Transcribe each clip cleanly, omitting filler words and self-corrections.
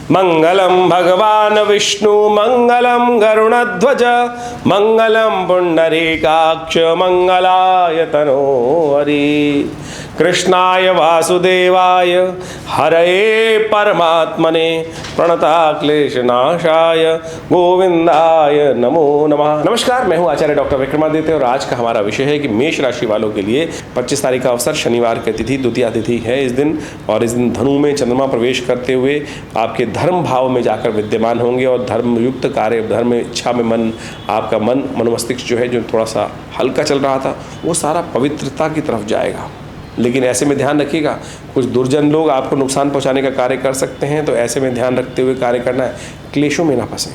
मंगलम भगवान विष्णु मंगलम गरुणध्वज मंगलम पुंडरीकाक्ष मंगलाय तनोहरि। कृष्णाय वासुदेवाय हरये परमात्मने प्रणताक्लेशनाशाय गोविंदाय नमो नमः। नमस्कार, मैं हूं आचार्य डॉक्टर विक्रमादित्य और आज का हमारा विषय है कि मेष राशि वालों के लिए 25 तारीख का अवसर, शनिवार की तिथि द्वितीया तिथि है इस दिन, और इस दिन धनु में चंद्रमा प्रवेश करते हुए आपके धर्म भाव में जाकर विद्यमान होंगे और धर्मयुक्त कार्य, धर्म इच्छा में मन, आपका मन मनोमस्तिष्क जो है, जो थोड़ा सा हल्का चल रहा था, वो सारा पवित्रता की तरफ जाएगा। लेकिन ऐसे में ध्यान रखिएगा, कुछ दुर्जन लोग आपको नुकसान पहुंचाने का कार्य कर सकते हैं, तो ऐसे में ध्यान रखते हुए कार्य करना है, क्लेशों में ना फंसें।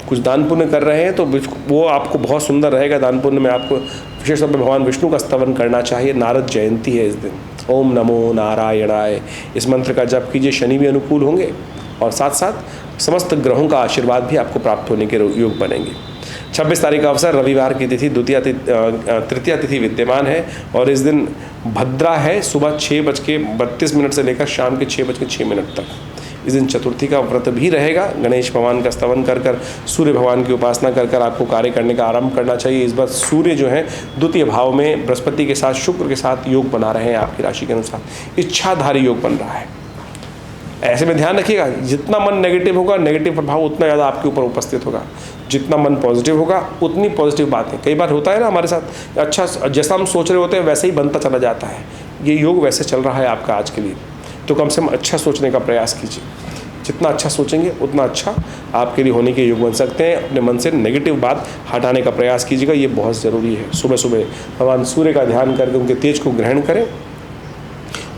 कुछ दान पुण्य कर रहे हैं तो वो आपको बहुत सुंदर रहेगा। दान पुण्य में आपको विशेष तौर पर भगवान विष्णु का स्तवन करना चाहिए। नारद जयंती है इस दिन। ओम नमो नारायणाय, इस मंत्र का जप कीजिए, शनि भी अनुकूल होंगे और साथ साथ समस्त ग्रहों का आशीर्वाद भी आपको प्राप्त होने के योग बनेंगे। 26 तारीख का अवसर, रविवार की तिथि तृतीया तिथि विद्यमान है और इस दिन भद्रा है, सुबह 6:32 से लेकर शाम के 6:06 तक। इस दिन चतुर्थी का व्रत भी रहेगा। गणेश भगवान का स्तवन कर कर, सूर्य भगवान की उपासना कर कर आपको कार्य करने का आरंभ करना चाहिए। इस बार सूर्य जो है द्वितीय भाव में बृहस्पति के साथ, शुक्र के साथ योग बना रहे हैं आपकी राशि के अनुसार, इच्छाधारी योग बन रहा है। ऐसे में ध्यान रखिएगा, जितना मन नेगेटिव होगा, नेगेटिव प्रभाव उतना ज़्यादा आपके ऊपर उपस्थित होगा। जितना मन पॉजिटिव होगा उतनी पॉजिटिव बातें। कई बार होता है ना हमारे साथ, अच्छा जैसा हम सोच रहे होते हैं वैसे ही बनता चला जाता है। ये योग वैसे चल रहा है आपका आज के लिए, तो कम से कम अच्छा सोचने का प्रयास कीजिए। जितना अच्छा सोचेंगे उतना अच्छा आपके लिए होने के योग बन सकते हैं। अपने मन से नेगेटिव बात हटाने का प्रयास कीजिएगा, ये बहुत ज़रूरी है। सुबह सुबह भगवान सूर्य का ध्यान करके उनके तेज को ग्रहण करें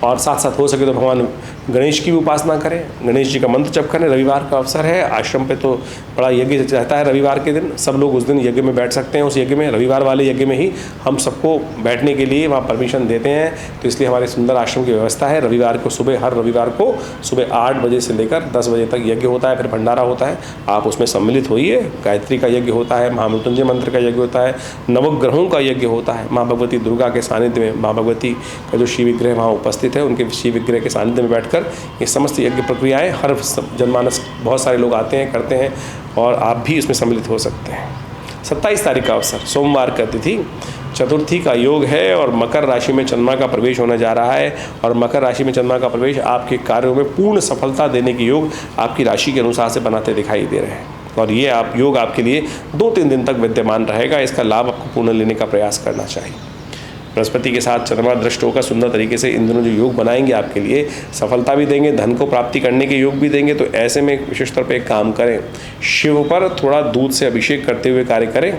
और साथ साथ हो सके तो भगवान गणेश की भी उपासना करें, गणेश जी का मंत्र जप करें। रविवार का अवसर है, आश्रम पे तो बड़ा यज्ञ रहता है रविवार के दिन। सब लोग उस दिन यज्ञ में बैठ सकते हैं। उस यज्ञ में, रविवार वाले यज्ञ में ही हम सबको बैठने के लिए वहाँ परमिशन देते हैं, तो इसलिए हमारे सुंदर आश्रम की व्यवस्था है। रविवार को सुबह, हर रविवार को सुबह 8 बजे से लेकर 10 बजे तक यज्ञ होता है, फिर भंडारा होता है। आप उसमें सम्मिलित होइए। गायत्री का यज्ञ होता है, महामृत्युंजय मंत्र का यज्ञ होता है, नवग्रहों का यज्ञ होता है। माँ भगवती दुर्गा के सानिध्य में, माँ भगवती का जो शिव विग्रह वहाँ उपस्थित है, उनके शिव विग्रह के सानिध्य में बैठकर ये समस्त यज्ञ प्रक्रियाएं हर जनमानस, बहुत सारे लोग आते हैं, करते हैं और आप भी इसमें सम्मिलित हो सकते हैं। 27 तारीख का अवसर, सोमवार का तिथि, चतुर्थी का योग है और मकर राशि में चंद्रमा का प्रवेश होने जा रहा है। और मकर राशि में चंद्रमा का प्रवेश आपके कार्यों में पूर्ण सफलता देने के योग आपकी राशि के अनुसार से बनाते दिखाई दे रहे हैं और ये योग आपके लिए 2-3 दिन तक विद्यमान रहेगा। इसका लाभ आपको पूर्ण लेने का प्रयास करना चाहिए। बृहस्पति के साथ चंद्रमा दृष्ट होकर सुंदर तरीके से इन दोनों जो योग बनाएंगे आपके लिए सफलता भी देंगे, धन को प्राप्ति करने के योग भी देंगे। तो ऐसे में विशेष तौर पर एक काम करें, शिव पर थोड़ा दूध से अभिषेक करते हुए कार्य करें।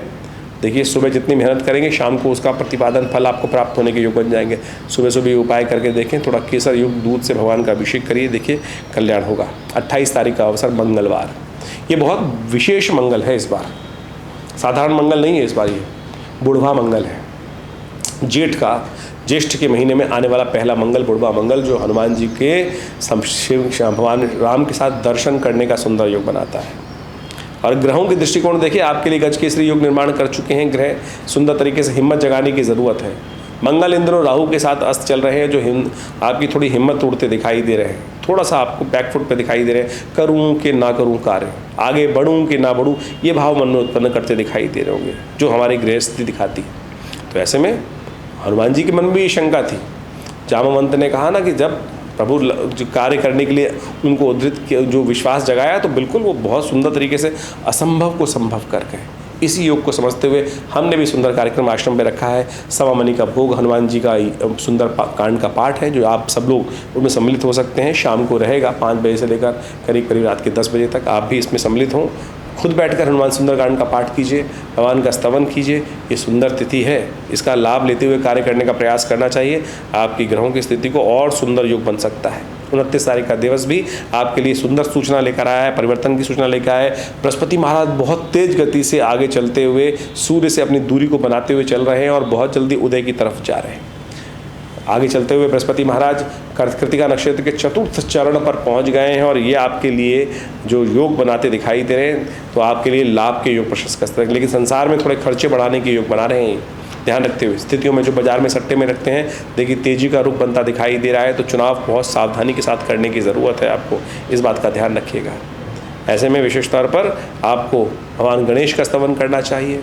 देखिए, सुबह जितनी मेहनत करेंगे शाम को उसका प्रतिपादन फल आपको प्राप्त होने के योग बन जाएंगे। सुबह सुबह उपाय करके देखें, थोड़ा केसर युक्त दूध से भगवान का अभिषेक करिए, देखिए कल्याण होगा। 28 तारीख का अवसर, मंगलवार, ये बहुत विशेष मंगल है इस बार, साधारण मंगल नहीं है इस बार, ये बुढ़वा मंगल है। ज्येष्ठ के महीने में आने वाला पहला मंगल, बुढ़वा मंगल, जो हनुमान जी के भगवान राम के साथ दर्शन करने का सुंदर योग बनाता है। और ग्रहों के दृष्टिकोण देखिए, आपके लिए गज केसरी योग निर्माण कर चुके हैं ग्रह। सुंदर तरीके से हिम्मत जगाने की ज़रूरत है। मंगल इंद्र और राहु के साथ अस्त चल रहे हैं, जो आपकी थोड़ी हिम्मत तोड़ते दिखाई दे रहे हैं, थोड़ा सा आपको बैकफुट पे दिखाई दे रहे हैं। करूं कि ना करूं कार्य, आगे बढ़ूं कि ना बढ़ूं, ये भाव मन में उत्पन्न करते दिखाई दे रहे होंगे, जो हमारी गृह स्थिति दिखाती है। तो ऐसे में हनुमान जी के मन में ये शंका थी। जामवंत ने कहा ना कि जब प्रभु कार्य करने के लिए उनको उद्धृत जो विश्वास जगाया, तो बिल्कुल वो बहुत सुंदर तरीके से असंभव को संभव कर गए। इसी योग को समझते हुए हमने भी सुंदर कार्यक्रम आश्रम में रखा है। सवा मणि का भोग, हनुमान जी का सुंदर कांड का पाठ है, जो आप सब लोग उनमें सम्मिलित हो सकते हैं। शाम को रहेगा 5 बजे से लेकर करीब करीब रात के 10 बजे तक। आप भी इसमें सम्मिलित हों, खुद बैठकर हनुमान सुंदरकांड का पाठ कीजिए, भगवान का स्तवन कीजिए। ये सुंदर तिथि है, इसका लाभ लेते हुए कार्य करने का प्रयास करना चाहिए। आपकी ग्रहों की स्थिति को और सुंदर योग बन सकता है। 29 तारीख का दिवस भी आपके लिए सुंदर सूचना लेकर आया है, परिवर्तन की सूचना लेकर आया है। बृहस्पति महाराज बहुत तेज गति से आगे चलते हुए सूर्य से अपनी दूरी को बनाते हुए चल रहे हैं और बहुत जल्दी उदय की तरफ जा रहे हैं। आगे चलते हुए बृहस्पति महाराज कृत्तिका नक्षत्र के 4th चरण पर पहुंच गए हैं और ये आपके लिए जो योग बनाते दिखाई दे रहे हैं, तो आपके लिए लाभ के योग प्रशस्त कर सकते हैं। लेकिन संसार में थोड़े खर्चे बढ़ाने के योग बना रहे हैं। ध्यान रखते हुए स्थितियों में जो बाजार में सट्टे में रखते हैं, देखिए तेजी का रुख बनता दिखाई दे रहा है, तो चुनाव बहुत सावधानी के साथ करने की ज़रूरत है आपको, इस बात का ध्यान रखिएगा। ऐसे में विशेष तौर पर आपको भगवान गणेश का स्तवन करना चाहिए।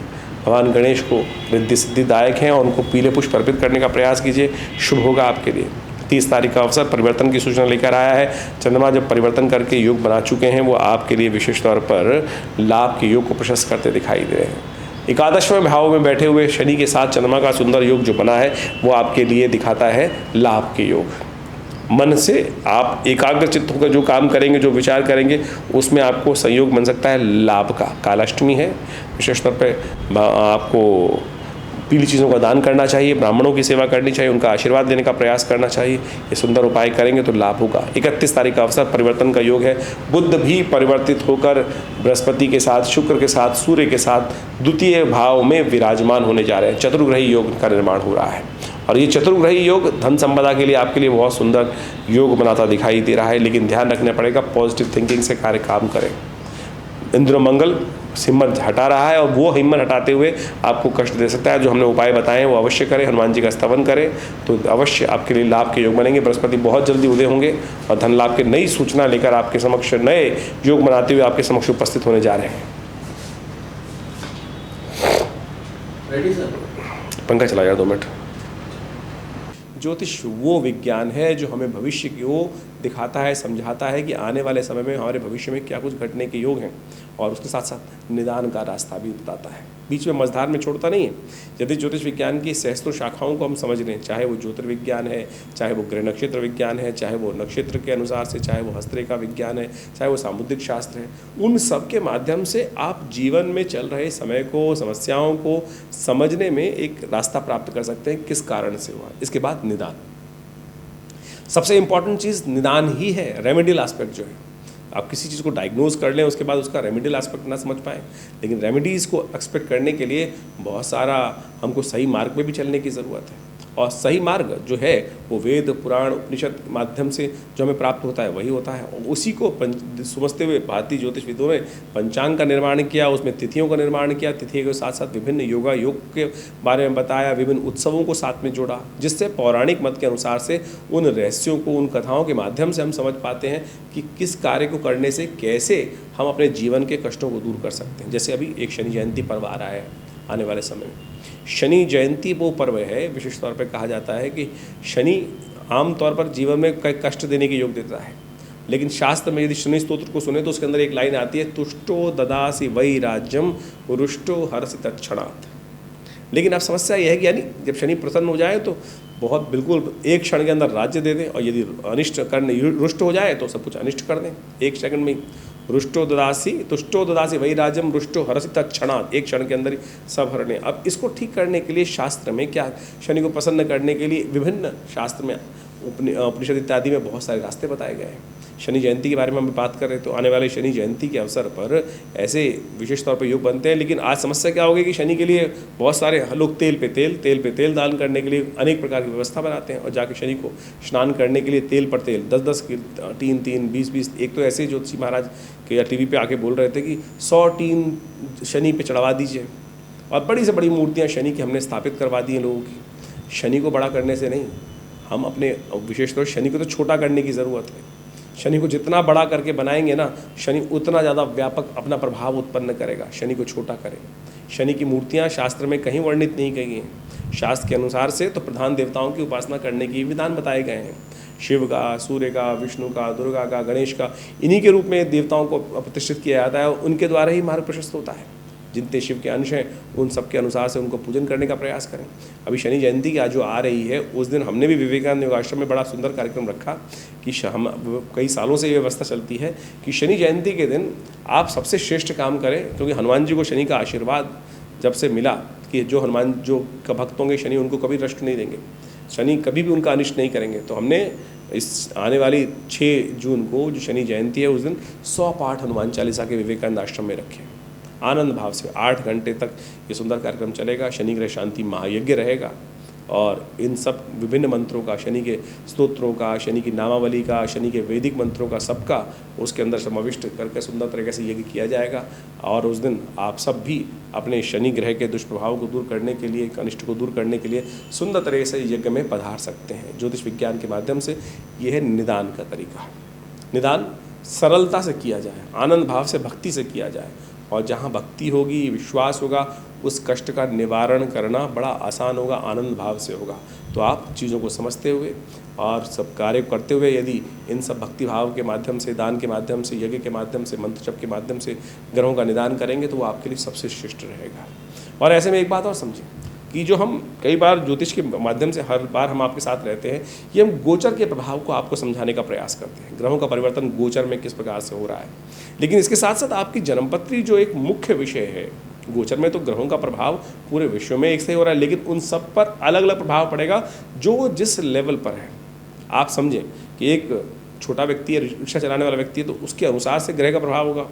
भगवान गणेश को रिद्धि सिद्धिदायक हैं और उनको पीले पुष्प अर्पित करने का प्रयास कीजिए, शुभ होगा आपके लिए। 30 तारीख का अवसर परिवर्तन की सूचना लेकर आया है। चंद्रमा जब परिवर्तन करके योग बना चुके हैं, वो आपके लिए विशेष तौर पर लाभ के योग को प्रशस्त करते दिखाई दे रहे हैं। एकादशवें भाव में बैठे हुए शनि के साथ चंद्रमा का सुंदर योग जो बना है, वो आपके लिए दिखाता है लाभ के योग। मन से आप एकाग्र चित्त होकर जो काम करेंगे, जो विचार करेंगे, उसमें आपको संयोग बन सकता है लाभ का। कालाष्टमी है, विशेष तौर पर आपको पीली चीज़ों का दान करना चाहिए, ब्राह्मणों की सेवा करनी चाहिए, उनका आशीर्वाद देने का प्रयास करना चाहिए। ये सुंदर उपाय करेंगे तो लाभ होगा। 31 तारीख का अवसर परिवर्तन का योग है। बुध भी परिवर्तित होकर बृहस्पति के साथ, शुक्र के साथ, सूर्य के साथ द्वितीय भाव में विराजमान होने जा रहे हैं। चतुर्ग्रही योग का निर्माण हो रहा है और ये चतुर्ग्रही योग धन संपदा के लिए आपके लिए बहुत सुंदर योग बनाता दिखाई दे रहा है। लेकिन ध्यान रखना पड़ेगा, पॉजिटिव थिंकिंग से कार्य काम करें। इंद्र मंगल हिम्मत हटा रहा है और वो हिम्मत हटाते हुए आपको कष्ट दे सकता है। जो हमने उपाय बताए हैं वो अवश्य करें, हनुमान जी का स्तवन करें तो अवश्य आपके लिए लाभ के योग बनेंगे। बृहस्पति बहुत जल्दी उदय होंगे और धन लाभ की नई सूचना लेकर आपके समक्ष नए योग बनाते हुए आपके समक्ष उपस्थित होने जा रहे हैं। पंखा चला यार 2 मिनट। ज्योतिष वो विज्ञान है जो हमें भविष्य को दिखाता है, समझाता है कि आने वाले समय में हमारे भविष्य में क्या कुछ घटने के योग हैं और उसके साथ साथ निदान का रास्ता भी बताता है, बीच में मझधार में छोड़ता नहीं है। यदि ज्योतिष विज्ञान की सहस्त्रों शाखाओं को हम समझ लें, चाहे वो ज्योतिर्विज्ञान है, चाहे वो ग्रह नक्षत्र विज्ञान है, चाहे वो नक्षत्र के अनुसार से, चाहे वो हस्तरेखा विज्ञान है, चाहे वो सामुद्रिक शास्त्र है, उन सब के माध्यम से आप जीवन में चल रहे समय को, समस्याओं को समझने में एक रास्ता प्राप्त कर सकते हैं, किस कारण से हुआ। इसके बाद निदान, सबसे इंपॉर्टेंट चीज़ निदान ही है। रेमेडियल एस्पेक्ट जो है, आप किसी चीज़ को डायग्नोज कर लें, उसके बाद उसका रेमेडियल एस्पेक्ट ना समझ पाएँ, लेकिन रेमेडीज़ को एक्सपेक्ट करने के लिए बहुत सारा हमको सही मार्ग में भी चलने की ज़रूरत है। और सही मार्ग जो है वो वेद, पुराण, उपनिषद के माध्यम से जो हमें प्राप्त होता है वही होता है। और उसी को समझते हुए भारतीय ज्योतिषविदों ने पंचांग का निर्माण किया, उसमें तिथियों का निर्माण किया, तिथि के साथ साथ विभिन्न योग के बारे में बताया, विभिन्न उत्सवों को साथ में जोड़ा, जिससे पौराणिक मत के अनुसार से उन रहस्यों को, उन कथाओं के माध्यम से हम समझ पाते हैं कि किस कार्य को करने से कैसे हम अपने जीवन के कष्टों को दूर कर सकते हैं। जैसे अभी एक शनि जयंती पर्व आ रहा है आने वाले समय में। शनि जयंती वो पर्व है, विशेष तौर पर कहा जाता है कि शनि आमतौर पर जीवन में कई कष्ट देने के योग देता है, लेकिन शास्त्र में यदि शनि स्तोत्र को सुने तो उसके अंदर एक लाइन आती है, तुष्टो ददासी वै राज्यम रुष्टो हरसि तत्क्षणात्। लेकिन अब समस्या यह है कि यानी जब शनि प्रसन्न हो जाए तो बहुत बिल्कुल एक क्षण के अंदर राज्य दे दें, और यदि अनिष्ट करने रुष्ट हो जाए तो सब कुछ अनिष्ट कर दें एक सेकंड में ही। रुष्टो ददासी तुष्टो ददासी वही राजम रुष्टो हरसि तत्क्षणात्, एक क्षण के अंदर ही सब हर लें। अब इसको ठीक करने के लिए शास्त्र में क्या, शनि को प्रसन्न करने के लिए विभिन्न शास्त्र में, उपनिषद इत्यादि में बहुत सारे रास्ते बताए गए हैं। शनि जयंती के बारे में हम बात कर रहे हैं तो आने वाले शनि जयंती के अवसर पर ऐसे विशेष तौर पर योग बनते हैं। लेकिन आज समस्या क्या होगी कि शनि के लिए बहुत सारे लोग तेल पे तेल दान करने के लिए अनेक प्रकार की व्यवस्था बनाते हैं, और जाके शनि को स्नान करने के लिए तेल पर तेल 10-10 की 3-3 20-20, एक तो ऐसे ज्योतिषी महाराज के या टीवी पे आके बोल रहे थे कि 100 टीन शनि पे चढ़वा दीजिए, और बड़ी से बड़ी मूर्तियाँ शनि की हमने स्थापित करवा दी हैं लोगों की। शनि को बड़ा करने से नहीं, हम अपने विशेष तौर शनि को तो छोटा करने की ज़रूरत है। शनि को जितना बड़ा करके बनाएंगे ना, शनि उतना ज़्यादा व्यापक अपना प्रभाव उत्पन्न करेगा। शनि को छोटा करें। शनि की मूर्तियाँ शास्त्र में कहीं वर्णित नहीं की हैं। शास्त्र के अनुसार से तो प्रधान देवताओं की उपासना करने की विधान बताए गए हैं, शिव का, सूर्य का, विष्णु का, दुर्गा का, गणेश का, इन्हीं के रूप में देवताओं को प्रतिष्ठित किया जाता है, उनके द्वारा ही मार्ग प्रशस्त होता है। जितने शिव के अंश हैं उन सब के अनुसार से उनको पूजन करने का प्रयास करें। अभी शनि जयंती की आज जो आ रही है, उस दिन हमने भी विवेकानंद योगाश्रम में बड़ा सुंदर कार्यक्रम रखा कि हम कई सालों से ये व्यवस्था चलती है कि शनि जयंती के दिन आप सबसे श्रेष्ठ काम करें, क्योंकि हनुमान जी को शनि का आशीर्वाद जब से मिला कि जो हनुमान जो का भक्त होंगे शनि उनको कभी नष्ट नहीं देंगे, शनि कभी भी उनका अनिष्ट नहीं करेंगे। तो हमने इस आने वाली 6 जून को जो शनि जयंती है, उस दिन 100 पाठ हनुमान चालीसा के विवेकानंद आश्रम में रखे। आनंद भाव से 8 घंटे तक ये सुंदर कार्यक्रम चलेगा। शनि ग्रह शांति महायज्ञ रहेगा। और इन सब विभिन्न मंत्रों का, शनि के स्तोत्रों का, शनि की नामावली का, शनि के वैदिक मंत्रों का, सबका उसके अंदर समाविष्ट करके सुंदर तरीके से यज्ञ किया जाएगा। और उस दिन आप सब भी अपने शनि ग्रह के दुष्प्रभाव को दूर करने के लिए, अनिष्ट को दूर करने के लिए सुंदर तरीके से यज्ञ में पधार सकते हैं। ज्योतिष विज्ञान के माध्यम से यह है निदान का तरीका। निदान सरलता से किया जाए, आनंद भाव से, भक्ति से किया जाए, और जहाँ भक्ति होगी, विश्वास होगा, उस कष्ट का निवारण करना बड़ा आसान होगा, आनंद भाव से होगा। तो आप चीज़ों को समझते हुए और सब कार्य करते हुए यदि इन सब भक्ति भाव के माध्यम से, दान के माध्यम से, यज्ञ के माध्यम से, मंत्र जप के माध्यम से ग्रहों का निदान करेंगे तो वो आपके लिए सबसे श्रेष्ठ रहेगा। और ऐसे में एक बात और समझें कि जो हम कई बार ज्योतिष के माध्यम से हर बार हम आपके साथ रहते हैं, ये हम गोचर के प्रभाव को आपको समझाने का प्रयास करते हैं, ग्रहों का परिवर्तन गोचर में किस प्रकार से हो रहा है। लेकिन इसके साथ साथ आपकी जन्मपत्री जो एक मुख्य विषय है, गोचर में तो ग्रहों का प्रभाव पूरे विश्व में एक से ही हो रहा है, लेकिन उन सब पर अलग अलग प्रभाव पड़ेगा जो जिस लेवल पर है। आप समझें कि एक छोटा व्यक्ति है, रिक्शा चलाने वाला व्यक्ति है, तो उसके अनुसार से ग्रह का प्रभाव होगा।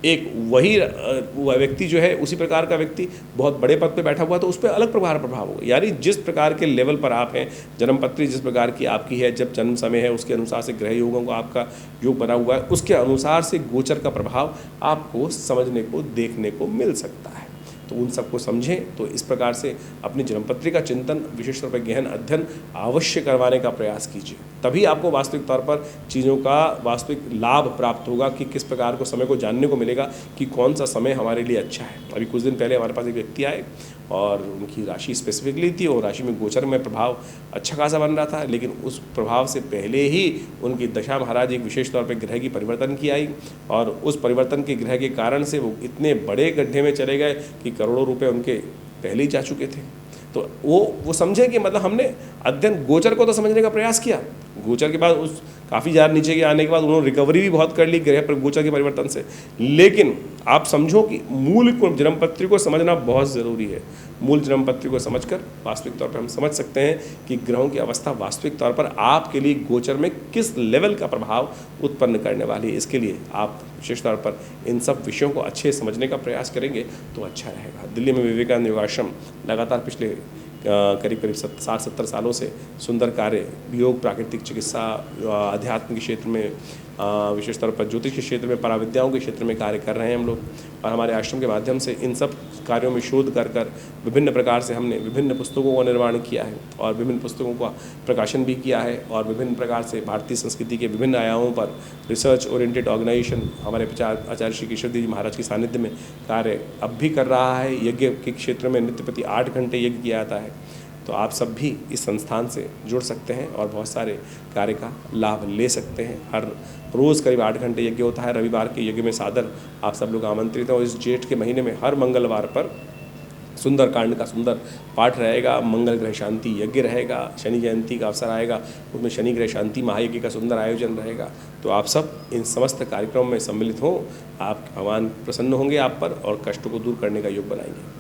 एक वही व्यक्ति जो है, उसी प्रकार का व्यक्ति बहुत बड़े पद पे बैठा हुआ है, तो उस पर अलग प्रभाव होगा। यानी जिस प्रकार के लेवल पर आप हैं, जन्मपत्री जिस प्रकार की आपकी है, जब जन्म समय है, उसके अनुसार से ग्रह योगों को आपका योग बना हुआ है, उसके अनुसार से गोचर का प्रभाव आपको समझने को, देखने को मिल सकता है। तो उन सबको समझें। तो इस प्रकार से अपनी जन्मपत्री का चिंतन, विशेष तौर पर गहन अध्ययन अवश्य करवाने का प्रयास कीजिए, तभी आपको वास्तविक तौर पर चीज़ों का वास्तविक लाभ प्राप्त होगा कि किस प्रकार को समय को जानने को मिलेगा कि कौन सा समय हमारे लिए अच्छा है। अभी कुछ दिन पहले हमारे पास एक व्यक्ति आए और उनकी राशि स्पेसिफिकली थी, और राशि में गोचर में प्रभाव अच्छा खासा बन रहा था, लेकिन उस प्रभाव से पहले ही उनकी दशा महाराज एक विशेष तौर पर ग्रह की परिवर्तन की आई, और उस परिवर्तन के ग्रह के कारण से वो इतने बड़े गड्ढे में चले गए कि करोड़ों रुपए उनके पहले ही जा चुके थे। तो वो समझे कि मतलब हमने अध्ययन गोचर को तो समझने का प्रयास किया, गोचर के बाद उस काफ़ी ज़्यादा नीचे के आने के बाद उन्होंने रिकवरी भी बहुत कर ली ग्रह पर गोचर के परिवर्तन से। लेकिन आप समझो कि मूल को, जन्मपत्री को समझना बहुत ज़रूरी है। मूल जन्मपत्री को समझकर वास्तविक तौर पर हम समझ सकते हैं कि ग्रहों की अवस्था वास्तविक तौर पर आपके लिए गोचर में किस लेवल का प्रभाव उत्पन्न करने वाली है। इसके लिए आप विशेष तौर पर इन सब विषयों को अच्छे समझने का प्रयास करेंगे तो अच्छा रहेगा। दिल्ली में विवेकानंद योगाश्रम लगातार पिछले करीब 60-70 सालों से सुंदर कार्य योग, प्राकृतिक चिकित्सा, अध्यात्म के क्षेत्र में, विशेष तौर पर ज्योतिष के क्षेत्र में, पराविद्याओं के क्षेत्र में कार्य कर रहे हैं हम लोग। और हमारे आश्रम के माध्यम से इन सब कार्यों में शोध कर विभिन्न प्रकार से हमने विभिन्न पुस्तकों का निर्माण किया है और विभिन्न पुस्तकों का प्रकाशन भी किया है, और विभिन्न प्रकार से भारतीय संस्कृति के विभिन्न आयामों पर रिसर्च ओरिएंटेड ऑर्गेनाइजेशन हमारे आचार्य श्री केशव जी महाराज के सानिध्य में कार्य अब भी कर रहा है। यज्ञ के क्षेत्र में नित्य प्रति 8 घंटे यज्ञ किया जाता है। तो आप सब भी इस संस्थान से जुड़ सकते हैं और बहुत सारे कार्य का लाभ ले सकते हैं। हर रोज़ करीब 8 घंटे यज्ञ होता है। रविवार के यज्ञ में सादर आप सब लोग आमंत्रित हैं। और इस जेठ के महीने में हर मंगलवार पर सुंदर कांड का सुंदर पाठ रहेगा, मंगल ग्रह शांति यज्ञ रहेगा, शनि जयंती का अवसर आएगा, उसमें शनि ग्रह शांति महायज्ञ का सुंदर आयोजन रहेगा। तो आप सब इन समस्त कार्यक्रमों में सम्मिलित हों, आप भगवान प्रसन्न होंगे आप पर और कष्टों को दूर करने का योग बनाएंगे।